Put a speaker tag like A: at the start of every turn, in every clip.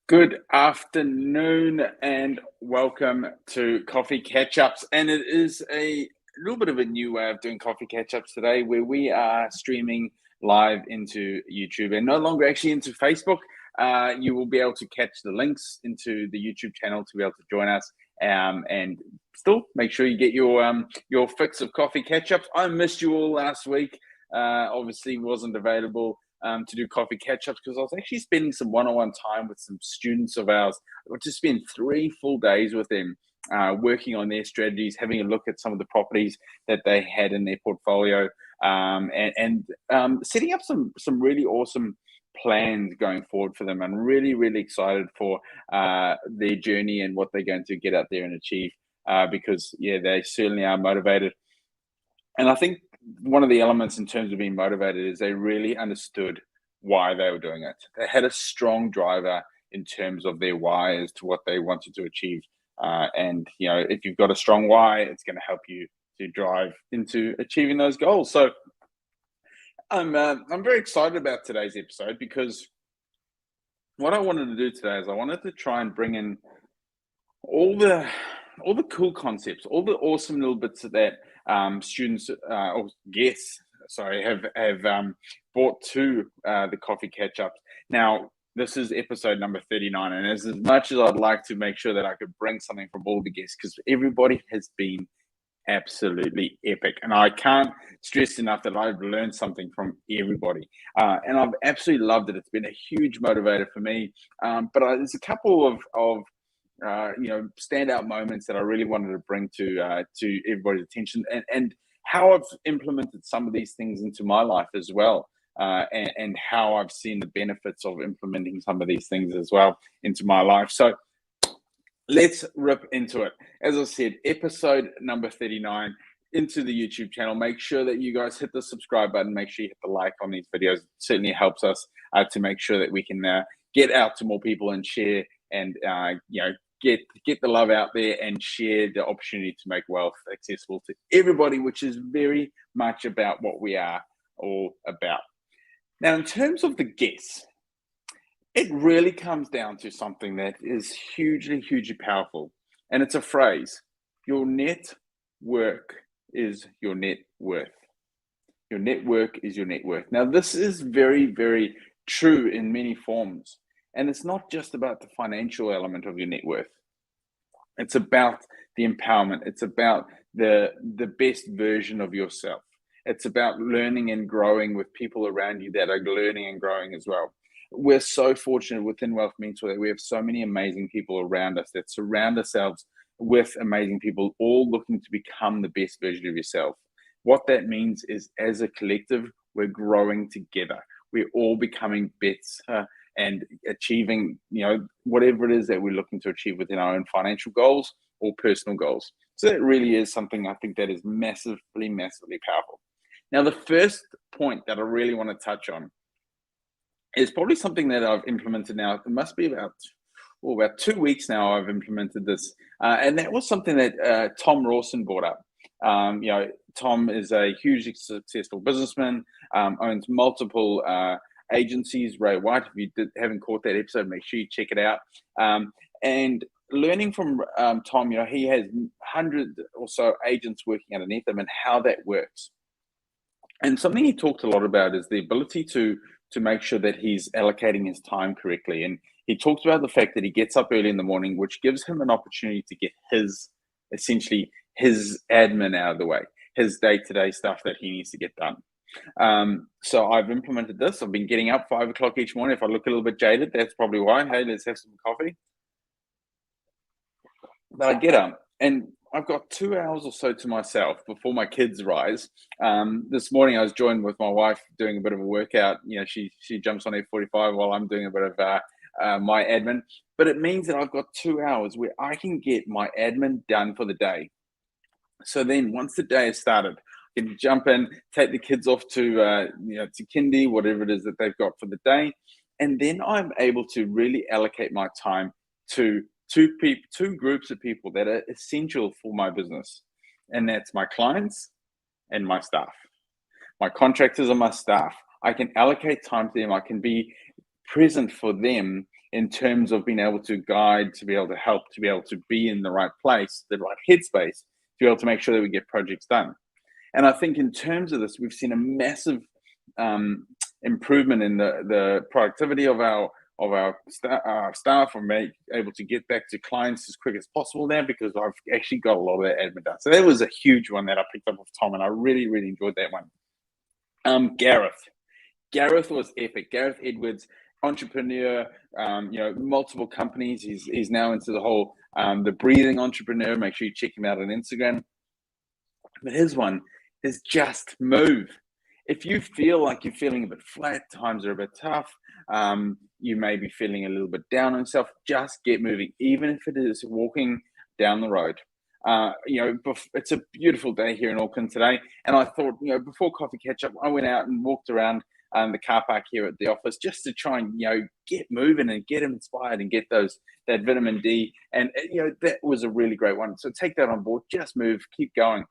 A: Good afternoon and welcome to Coffee Catch Ups. And it is a little bit of a new way of doing Coffee Catch Ups today, where we are streaming live into YouTube and no longer actually into Facebook. You will be able to catch the links into the YouTube channel to be able to join us. And still make sure you get your fix of Coffee Catch Ups. I missed you all last week. Obviously wasn't available to do coffee catch-ups because I was actually spending some one-on-one time with some students of ours. I just spent 3 full days with them working on their strategies, having a look at some of the properties that they had in their portfolio, and setting up some really awesome plans going forward for them. I'm really, really excited for their journey and what they're going to get out there and achieve because, yeah, they certainly are motivated. And I think one of the elements in terms of being motivated is they really understood why they were doing it. They had a strong driver in terms of their why as to what they wanted to achieve. And if you've got a strong why, it's going to help you to drive into achieving those goals. So I'm very excited about today's episode because what I wanted to do today is I wanted to try and bring in all the cool concepts, all the awesome little bits that students or guests, sorry, have brought to the coffee catch ups. Now, this is episode number 39, and as much as I'd like to make sure that I could bring something from all the guests, because everybody has been absolutely epic, and I can't stress enough that I've learned something from everybody, and I've absolutely loved it. It's been a huge motivator for me, but there's a couple of standout moments that I really wanted to bring to everybody's attention, and how I've implemented some of these things into my life as well, and how I've seen the benefits of implementing some of these things as well into my life. So let's rip into it. As I said, episode number 39 into the YouTube channel. Make sure that you guys hit the subscribe button. Make sure you hit the like on these videos. It certainly helps us to make sure that we can get out to more people and share and get the love out there and share the opportunity to make wealth accessible to everybody, which is very much about what we are all about. Now, in terms of the guests, it really comes down to something that is hugely, hugely powerful. And it's a phrase: your net work is your net worth. Your network is your net worth. Now, this is very, very true in many forms. And it's not just about the financial element of your net worth. It's about the empowerment. It's about the best version of yourself. It's about learning and growing with people around you that are learning and growing as well. We're so fortunate within Wealth Mentor that we have so many amazing people around us that surround ourselves with amazing people, all looking to become the best version of yourself. What that means is, as a collective, we're growing together. We're all becoming better and achieving, whatever it is that we're looking to achieve within our own financial goals or personal goals. So that really is something I think that is massively, massively powerful. Now, the first point that I really want to touch on is probably something that I've implemented now. It must be about 2 weeks now I've implemented this. And that was something that Tom Rawson brought up. Tom is a hugely successful businessman, owns multiple agencies. Ray White, if you haven't caught that episode, make sure you check it out. And learning from Tom, he has 100 or so agents working underneath him and how that works. And something he talked a lot about is the ability to make sure that he's allocating his time correctly. And he talked about the fact that he gets up early in the morning, which gives him an opportunity to get his admin out of the way, his day-to-day stuff that he needs to get done. So I've implemented this. I've been getting up 5 o'clock each morning. If I look a little bit jaded, that's probably why. Hey, let's have some coffee. But I get up and I've got 2 hours or so to myself before my kids rise. This morning I was joined with my wife doing a bit of a workout. She jumps on F45 while I'm doing a bit of my admin. But it means that I've got 2 hours where I can get my admin done for the day. So then once the day has started, I can jump in, take the kids off to kindy, whatever it is that they've got for the day. And then I'm able to really allocate my time to two groups of people that are essential for my business. And that's my clients and my staff. My contractors and my staff. I can allocate time to them. I can be present for them in terms of being able to guide, to be able to help, to be able to be in the right place, the right headspace, to be able to make sure that we get projects done. And I think in terms of this, we've seen a massive improvement in the productivity of our staff, or able to get back to clients as quick as possible now, because I've actually got a lot of that admin done. So that was a huge one that I picked up with Tom, and I really, really enjoyed that one. Gareth was epic. Gareth Edwards, entrepreneur, multiple companies. He's now into the whole the breathing entrepreneur. Make sure you check him out on Instagram. But his one is just move. If you feel like you're feeling a bit flat, times are a bit tough, you may be feeling a little bit down on yourself, just get moving, even if it is walking down the road. It's a beautiful day here in Auckland today, and I thought, before coffee catch up, I went out and walked around the car park here at the office just to try and get moving and get inspired and get that vitamin D, and that was a really great one. So take that on board. Just move, keep going.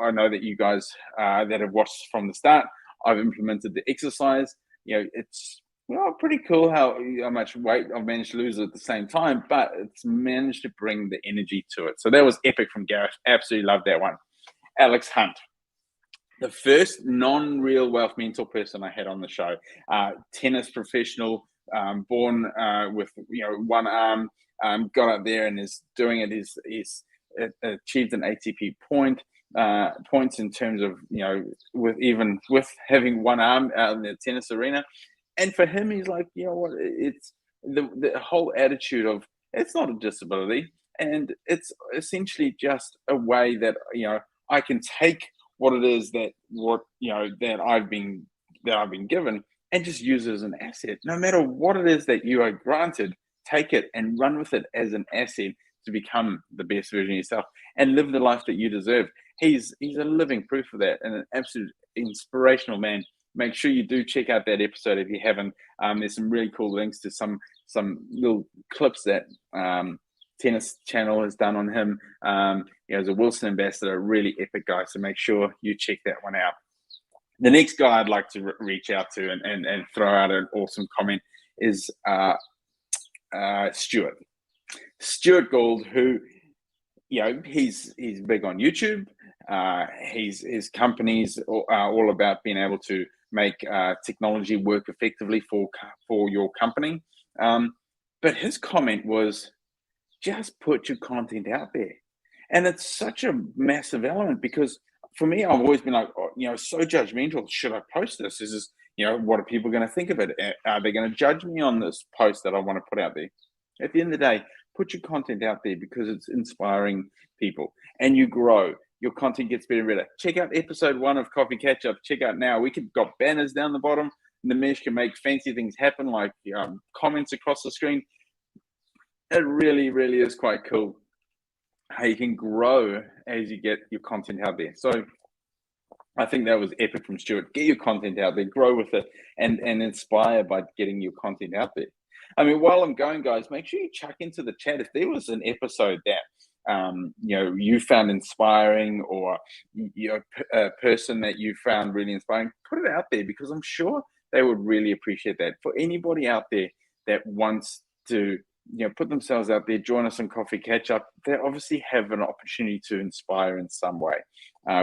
A: I know that you guys that have watched from the start, I've implemented the exercise. It's pretty cool how much weight I've managed to lose at the same time, but it's managed to bring the energy to it. So that was epic from Gareth. Absolutely loved that one. Alex Hunt, the first non-real wealth mentor person I had on the show. Tennis professional, born with one arm, got up there and is doing it. He's achieved an ATP points in terms of with having one arm out in the tennis arena. And for him, he's like, it's the whole attitude of, it's not a disability, and it's essentially just a way that I can take what it is that I've been given, and just use it as an asset. No matter what it is that you are granted, take it and run with it as an asset to become the best version of yourself and live the life that you deserve. He's a living proof of that, and an absolute inspirational man. Make sure you do check out that episode if you haven't. There's some really cool links to some little clips that Tennis Channel has done on him. As a Wilson ambassador, really epic guy. So make sure you check that one out. The next guy I'd like to reach out to and throw out an awesome comment is Stuart Gould, who he's big on YouTube. His company's all about being able to make technology work effectively for your company. But his comment was, just put your content out there. And it's such a massive element, because for me, I've always been like, so judgmental. Should I post this? Is this, what are people going to think of it? Are they going to judge me on this post that I want to put out there? At the end of the day, put your content out there, because it's inspiring people, and you grow. Your content gets better and better. Check out episode 1 of Coffee Catch Up. Check out now. We could got banners down the bottom. Nimesh can make fancy things happen, like comments across the screen. It really, really is quite cool how you can grow as you get your content out there. So I think that was epic from Stuart. Get your content out there, grow with it, and inspire by getting your content out there. I mean, while I'm going, guys, make sure you chuck into the chat if there was an episode that you found inspiring, or a person that you found really inspiring. Put it out there, because I'm sure they would really appreciate that. For anybody out there that wants to put themselves out there, join us on Coffee Catch Up, they obviously have an opportunity to inspire in some way.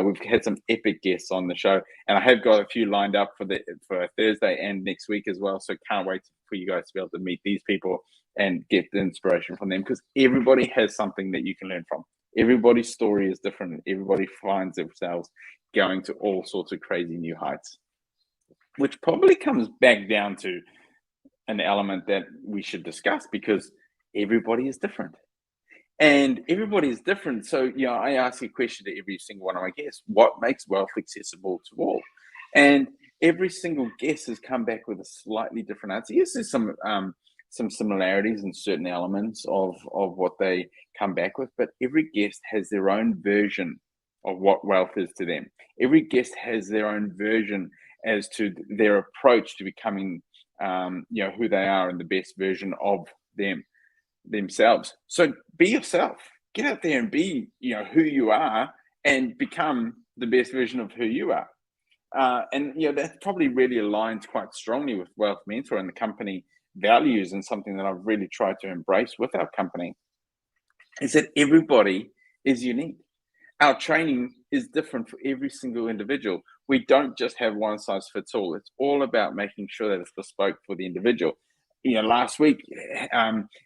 A: We've had some epic guests on the show, and I have got a few lined up for Thursday and next week as well. So can't wait for you guys to be able to meet these people and get the inspiration from them, because everybody has something that you can learn from. Everybody's story is different, and everybody finds themselves going to all sorts of crazy new heights, which probably comes back down to an element that we should discuss, because everybody is different. And everybody is different. So, I ask a question to every single one of my guests: what makes wealth accessible to all? And every single guest has come back with a slightly different answer. Yes, there's some similarities in certain elements of what they come back with, but every guest has their own version of what wealth is to them. Every guest has their own version as to their approach to becoming who they are and the best version of themselves. So be yourself. Get out there and be who you are, and become the best version of who you are. And that probably really aligns quite strongly with Wealth Mentor and the company values and something that I've really tried to embrace with our company is that everybody is unique. Our training is different for every single individual. We don't just have one size fits all. It's all about making sure that it's bespoke for the individual. Last week,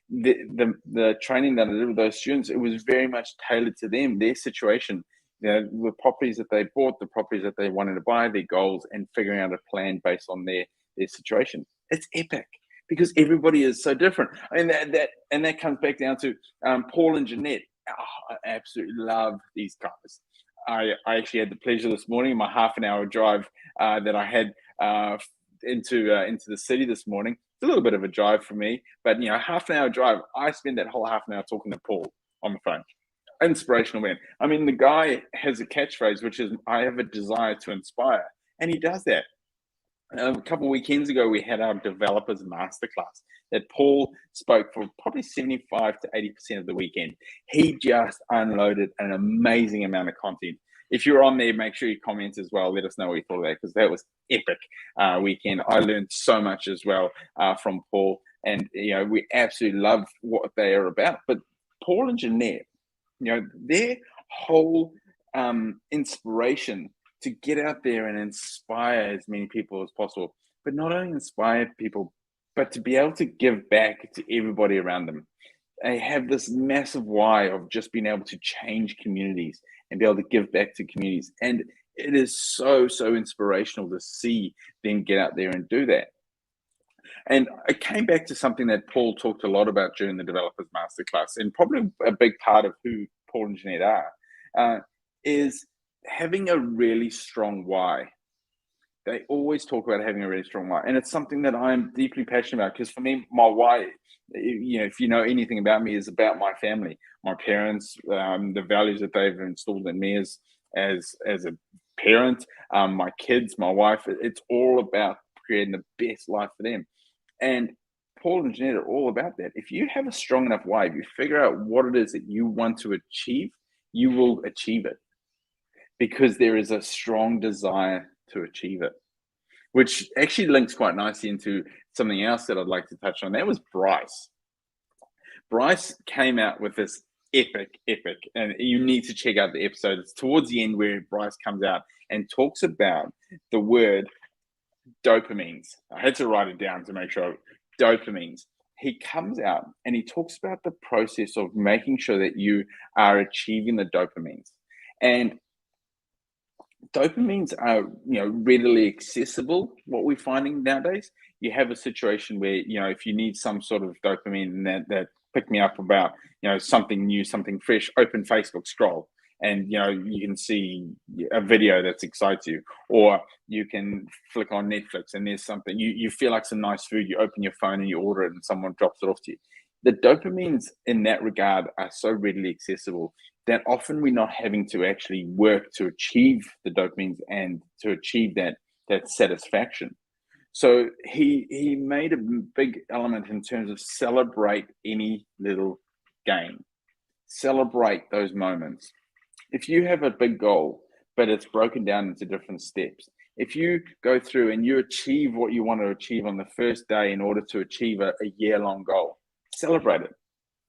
A: the training that I did with those students, it was very much tailored to them, their situation, the properties that they bought, the properties that they wanted to buy, their goals, and figuring out a plan based on their situation. It's epic because everybody is so different. And that comes back down to Paul and Jeanette. Oh, I absolutely love these guys. I actually had the pleasure this morning, my half an hour drive that I had into the city this morning. It's a little bit of a drive for me, but half an hour drive. I spent that whole half an hour talking to Paul on the phone. Inspirational man. I mean, the guy has a catchphrase, which is "I have a desire to inspire," and he does that. A couple of weekends ago, we had our developers masterclass that Paul spoke for probably 75 to 80% of the weekend. He just unloaded an amazing amount of content. If you're on there, make sure you comment as well. Let us know what you thought of that, because that was epic weekend. I learned so much as well from Paul, and we absolutely love what they are about. But Paul and Jeanette, their whole inspiration to get out there and inspire as many people as possible, but not only inspire people, but to be able to give back to everybody around them. They have this massive why of just being able to change communities and be able to give back to communities. And it is so, so inspirational to see them get out there and do that. And I came back to something that Paul talked a lot about during the Developers Masterclass, and probably a big part of who Paul and Jeanette are, is having a really strong why. They always talk about having a really strong why. And it's something that I'm deeply passionate about, because for me, my why, if you know anything about me, is about my family, my parents, the values that they've installed in me as a parent, my kids, my wife. It's all about creating the best life for them. And Paul and Jeanette are all about that. If you have a strong enough why, if you figure out what it is that you want to achieve, you will achieve it, because there is a strong desire to achieve it, which actually links quite nicely into something else that I'd like to touch on. That was Bryce. Bryce came out with this epic, and you need to check out the episode. It's towards the end where Bryce comes out and talks about the word dopamines. I had to write it down to make sure. Dopamines. He comes out and he talks about the process of making sure that you are achieving the dopamines. And dopamines are, readily accessible. What we're finding nowadays, you have a situation where, if you need some sort of dopamine that pick me up about, something new, something fresh, open Facebook, scroll, and, you can see a video that excites you, or you can flick on Netflix and there's something, you feel like some nice food, you open your phone and you order it and someone drops it off to you. The dopamines in that regard are so readily accessible that often we're not having to actually work to achieve the dopamines and to achieve that satisfaction. So he made a big element in terms of celebrate any little gain. Celebrate those moments. If you have a big goal, but it's broken down into different steps, if you go through and you achieve what you want to achieve on the first day in order to achieve a year-long goal, celebrate it.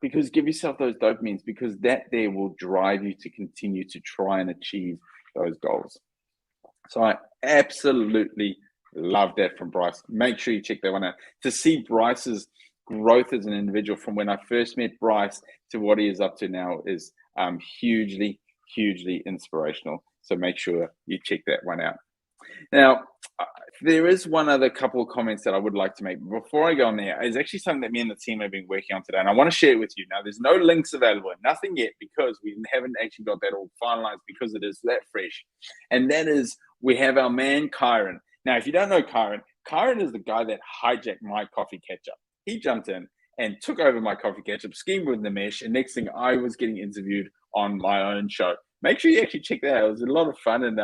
A: Because give yourself those dopamines, because that there will drive you to continue to try and achieve those goals. So I absolutely love that from Bryce. Make sure you check that one out. To see Bryce's growth as an individual from when I first met Bryce to what he is up to now is hugely inspirational. So make sure you check that one out. Now, there is one other couple of comments that I would like to make. Before I go on there, is actually something that me and the team have been working on today, and I want to share it with you. Now, there's no links available, nothing yet, because we haven't actually got that all finalized, because it is that fresh. And that is, we have our man, Kyron. Now, if you don't know Kyron is the guy that hijacked my coffee ketchup. He jumped in and took over my coffee ketchup, schemed with the mesh, and next thing I was getting interviewed on my own show. Make sure you actually check that out. It was a lot of fun, and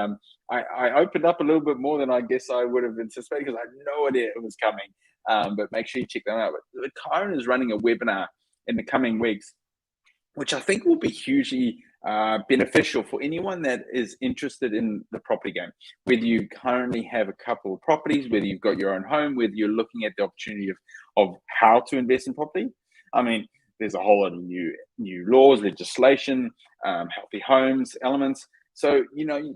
A: I opened up a little bit more than I guess I would have anticipated, because I had no idea it was coming. But make sure you check them out. But Kyron is running a webinar in the coming weeks, which I think will be hugely beneficial for anyone that is interested in the property game. Whether you currently have a couple of properties, whether you've got your own home, whether you're looking at the opportunity of how to invest in property. I mean, there's a whole lot of new laws, legislation, healthy homes elements. So,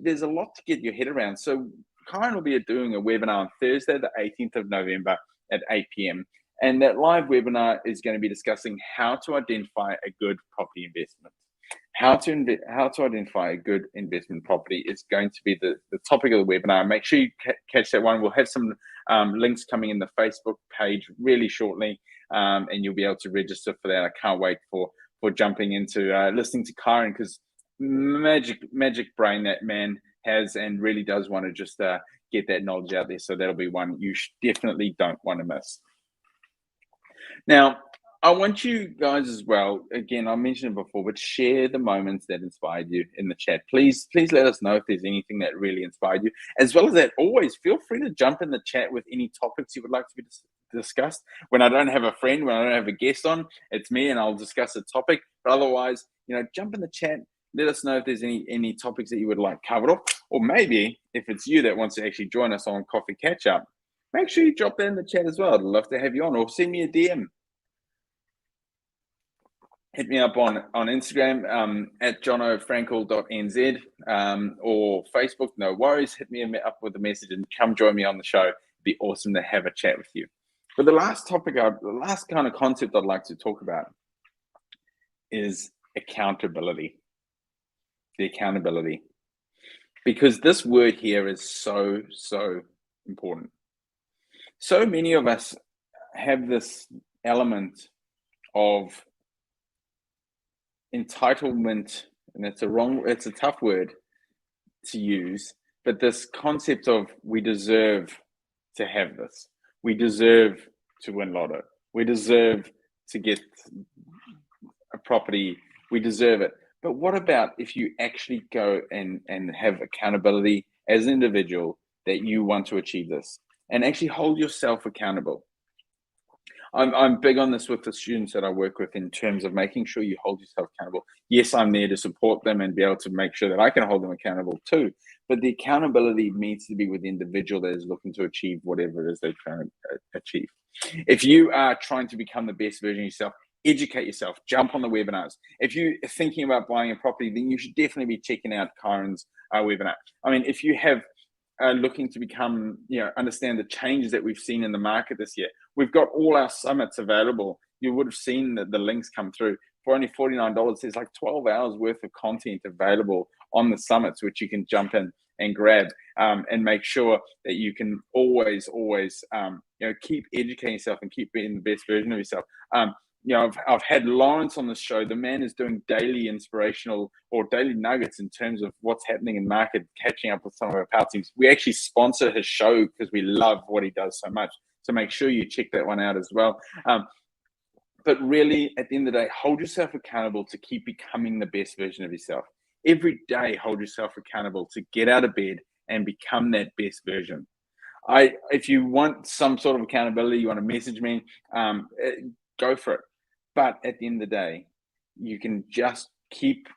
A: there's a lot to get your head around. So Karen will be doing a webinar on Thursday, the 18th of November at 8 p.m. And that live webinar is going to be discussing how to identify a good property investment. How to identify a good investment property is going to be the topic of the webinar. Make sure you catch that one. We'll have some links coming in the Facebook page really shortly, and you'll be able to register for that. I can't wait for jumping into listening to Karen, because magic brain that man has, and really does want to just get that knowledge out there. So that'll be one you definitely don't want to miss. Now, I want you guys as well, again, I mentioned it before, but share the moments that inspired you in the chat. Please let us know if there's anything that really inspired you. As well as that, always feel free to jump in the chat with any topics you would like to be discussed. When I don't have a friend, when I don't have a guest on, it's me and I'll discuss a topic. But otherwise, jump in the chat. Let us know if there's any topics that you would like covered off. Or maybe if it's you that wants to actually join us on Coffee Catch Up, make sure you drop that in the chat as well. I'd love to have you on, or send me a DM. Hit me up on Instagram at jonofrankel.nz or Facebook. No worries. Hit me up with a message and come join me on the show. It'd be awesome to have a chat with you. But the last topic, the last kind of concept I'd like to talk about is accountability. The accountability. Because this word here is so important. So many of us have this element of entitlement, and it's a tough word to use, but this concept of we deserve to have this. We deserve to win lotto. We deserve to get a property. We deserve it. But what about if you actually go and have accountability as an individual that you want to achieve this, and actually hold yourself accountable? I'm big on this with the students that I work with, in terms of making sure you hold yourself accountable. Yes, I'm there to support them and be able to make sure that I can hold them accountable too. But the accountability needs to be with the individual that is looking to achieve whatever it is they're trying to achieve. If you are trying to become the best version of yourself, educate yourself, jump on the webinars. If you're thinking about buying a property, then you should definitely be checking out Karen's webinar. I mean, if you have looking to become, understand the changes that we've seen in the market this year, we've got all our summits available. You would have seen the links come through. For only $49, there's like 12 hours worth of content available on the summits, which you can jump in and grab, and make sure that you can always keep educating yourself and keep being the best version of yourself. I've had Lawrence on the show. The man is doing daily inspirational or daily nuggets in terms of what's happening in market, catching up with some of our power teams. We actually sponsor his show because we love what he does so much. So make sure you check that one out as well. But really, at the end of the day, hold yourself accountable to keep becoming the best version of yourself. Every day, hold yourself accountable to get out of bed and become that best version. If you want some sort of accountability, you want to message me, go for it. But at the end of the day, you can just keep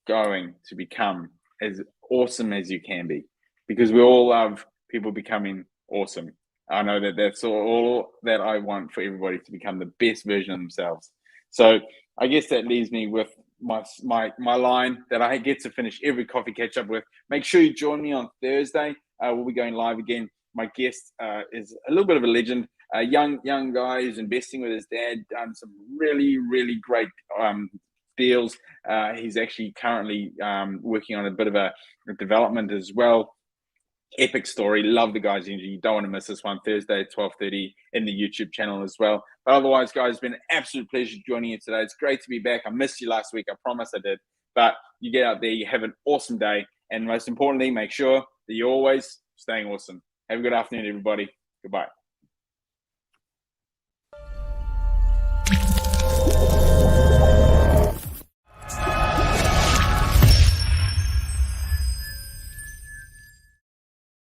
A: going to become as awesome as you can be, because we all love people becoming awesome. I know that that's all that I want, for everybody to become the best version of themselves. So I guess that leaves me with my line that I get to finish every coffee catch up with. Make sure you join me on Thursday. We'll be going live again. My guest is a little bit of a legend, a young guy who's investing with his dad, done some really great deals. He's actually currently working on a bit of a development as well. Epic story. Love the guy's energy. You don't want to miss this one. Thursday at 12:30 in the YouTube channel as well. But otherwise, guys, it's been an absolute pleasure joining you today. It's great to be back. I missed you last week. I promise I did. But you get out there, you have an awesome day. And most importantly, make sure that you're always staying awesome. Have a good afternoon, everybody. Goodbye.